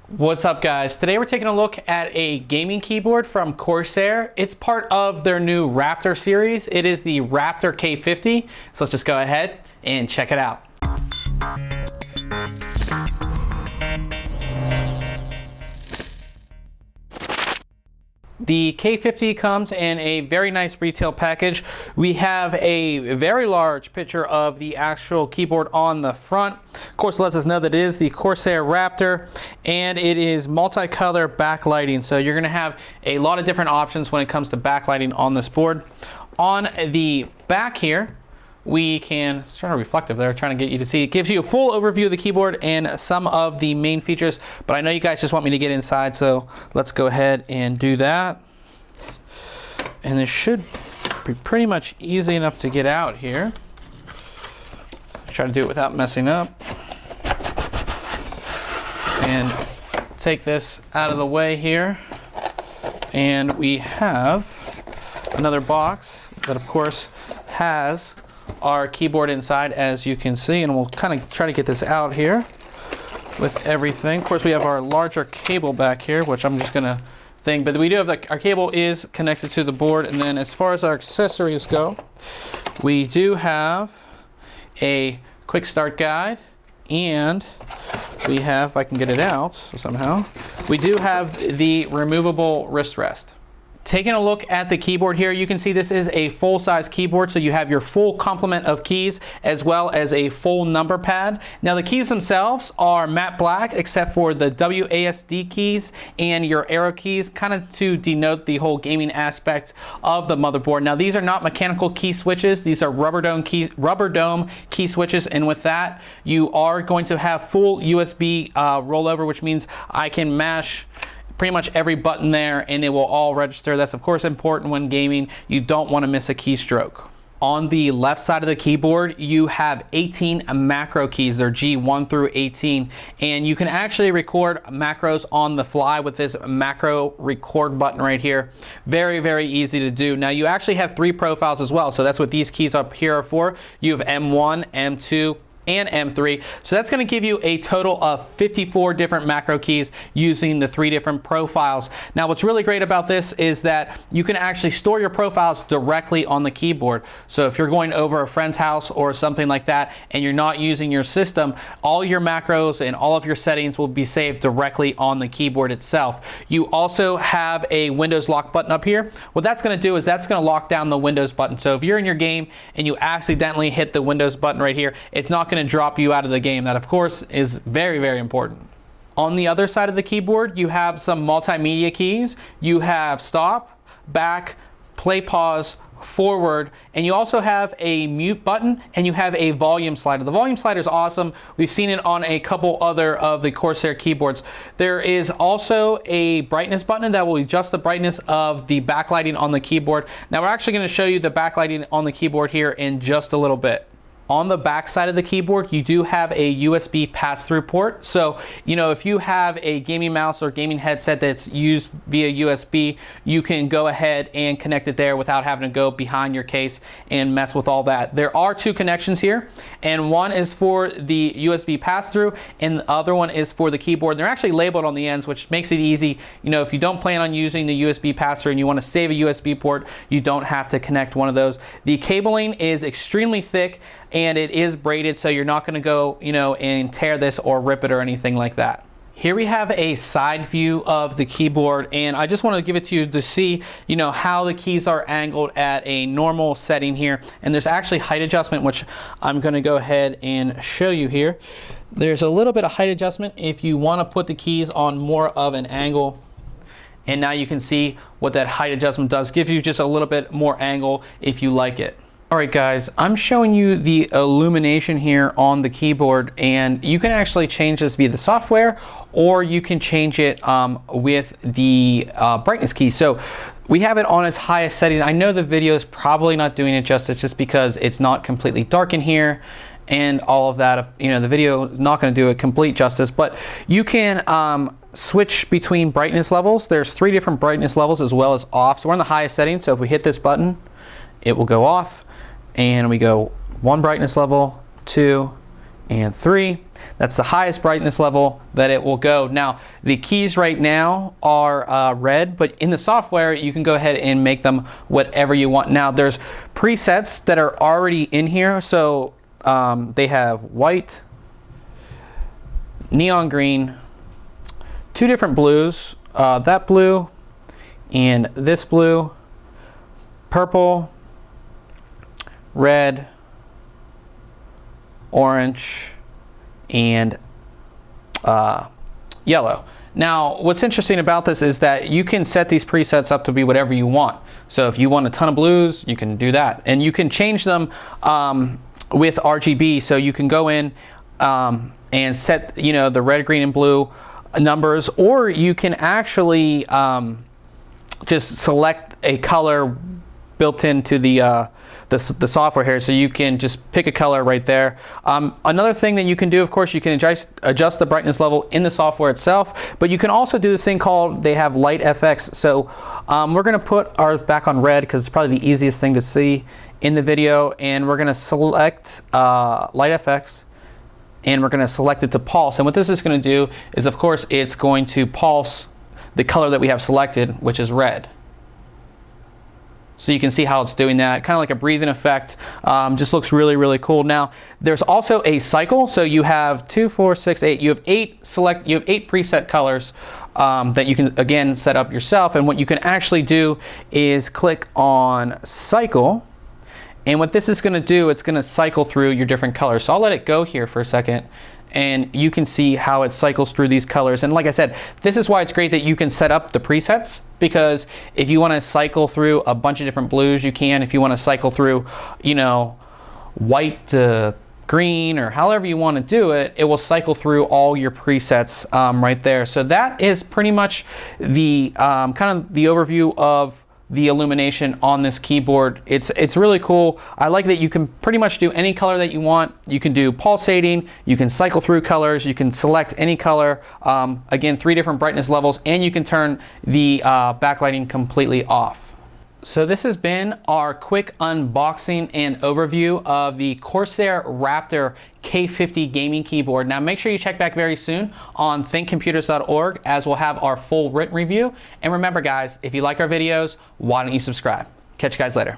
What's up, guys? Today we're taking a look at a gaming keyboard from Corsair. It's part of their new Raptor series. It is the Raptor K50. So let's just go ahead and check it out. The K50 comes in a very nice retail package. We have a very large picture of the actual keyboard on the front. Of course, it lets us know that it is the Corsair Raptor, and it is multicolor backlighting. So you're going to have a lot of different options when it comes to backlighting on this board. On the back here, we can, it's trying to reflective there, trying to get you to see. It gives you a full overview of the keyboard and some of the main features, but I know you guys just want me to get inside, so let's go ahead and do that. And this should be pretty much easy enough to get out here. Try to do it without messing up. And take this out of the way here. And we have another box that, of course, has our keyboard inside, as you can see, and we'll kind of try to get this out here with everything. Of course, we have our larger cable back here, which I'm just gonna think, but we do have our cable is connected to the board. And then as far as our accessories go, we do have a quick start guide, and we have, if I can get it out somehow, we do have the removable wrist rest. Taking a look at the keyboard here, you can see this is a full-size keyboard, so you have your full complement of keys as well as a full number pad. Now the keys themselves are matte black except for the WASD keys and your arrow keys, kind of to denote the whole gaming aspect of the motherboard. Now these are not mechanical key switches, these are rubber dome key switches, and with that you are going to have full USB rollover, which means I can mash pretty much every button there and it will all register. That's of course important when gaming. You don't want to miss a keystroke. On the left side of the keyboard, you have 18 macro keys. They're G1 through 18, and you can actually record macros on the fly with this macro record button right here. Very, very easy to do. Now you actually have 3 profiles as well, so that's what these keys up here are for. You have M1, M2, and M3. So that's going to give you a total of 54 different macro keys using the 3 different profiles. Now what's really great about this is that you can actually store your profiles directly on the keyboard. So if you're going over a friend's house or something like that and you're not using your system, all your macros and all of your settings will be saved directly on the keyboard itself. You also have a Windows lock button up here. What that's going to do is that's going to lock down the Windows button. So if you're in your game and you accidentally hit the Windows button right here, it's not going to drop you out of the game. That of course is very, very important. On the other side of the keyboard, you have some multimedia keys. You have stop, back, play, pause, forward, and you also have a mute button and you have a volume slider. The volume slider is awesome. We've seen it on a couple other of the Corsair keyboards. There is also a brightness button that will adjust the brightness of the backlighting on the keyboard. Now we're actually going to show you the backlighting on the keyboard here in just a little bit. On the back side of the keyboard, you do have a USB pass-through port. So, you know, if you have a gaming mouse or gaming headset that's used via USB, you can go ahead and connect it there without having to go behind your case and mess with all that. There are 2 connections here, and one is for the USB pass-through and the other one is for the keyboard. They're actually labeled on the ends, which makes it easy. You know, if you don't plan on using the USB pass-through and you want to save a USB port, you don't have to connect one of those. The cabling is extremely thick and it is braided, so you're not going to go, you know, and tear this or rip it or anything like that. Here we have a side view of the keyboard, and I just want to give it to you to see, you know, how the keys are angled at a normal setting here. And there's actually height adjustment, which I'm going to go ahead and show you here. There's a little bit of height adjustment if you want to put the keys on more of an angle. And now you can see what that height adjustment does. Gives you just a little bit more angle if you like it. Alright guys, I'm showing you the illumination here on the keyboard, and you can actually change this via the software, or you can change it with the brightness key. So we have it on its highest setting. I know the video is probably not doing it justice just because it's not completely dark in here and all of that. You know, the video is not going to do it complete justice, but you can switch between brightness levels. There's 3 different brightness levels as well as off. So we're on the highest setting, so if we hit this button, it will go off. And we go 1 brightness level, 2, and 3. That's the highest brightness level that it will go. Now, the keys right now are red, but in the software, you can go ahead and make them whatever you want. Now, there's presets that are already in here. So they have white, neon green, 2 different blues, that blue and this blue, purple, red, orange, and yellow. Now, what's interesting about this is that you can set these presets up to be whatever you want. So if you want a ton of blues, you can do that. And you can change them with RGB. So you can go in and set, you know, the red, green, and blue numbers, or you can actually just select a color built into the software here, so you can just pick a color right there. Another thing that you can do, of course, you can adjust the brightness level in the software itself, but you can also do this thing called, they have Light FX. So we're going to put ours back on red because it's probably the easiest thing to see in the video, and we're going to select Light FX, and we're going to select it to pulse. And what this is going to do is, of course, it's going to pulse the color that we have selected, which is red. So you can see how it's doing that, kind of like a breathing effect. Just looks really, really cool. Now, there's also a cycle. So you have 2, 4, 6, 8. You have 8 preset colors that you can, again, set up yourself. And what you can actually do is click on cycle. And what this is going to do, it's going to cycle through your different colors. So I'll let it go here for a second, and you can see how it cycles through these colors. And like I said, this is why it's great that you can set up the presets, because if you want to cycle through a bunch of different blues, you can. If you want to cycle through, you know, white to green, or however you want to do it, it will cycle through all your presets right there. So that is pretty much the kind of the overview of the Illumination on this keyboard. It's really cool. I like that you can pretty much do any color that you want. You can do pulsating, you can cycle through colors, you can select any color, again, 3 different brightness levels, and you can turn the backlighting completely off. So this has been our quick unboxing and overview of the Corsair Raptor K50 gaming keyboard. Now make sure you check back very soon on thinkcomputers.org, as we'll have our full written review. And remember guys, if you like our videos, why don't you subscribe? Catch you guys later.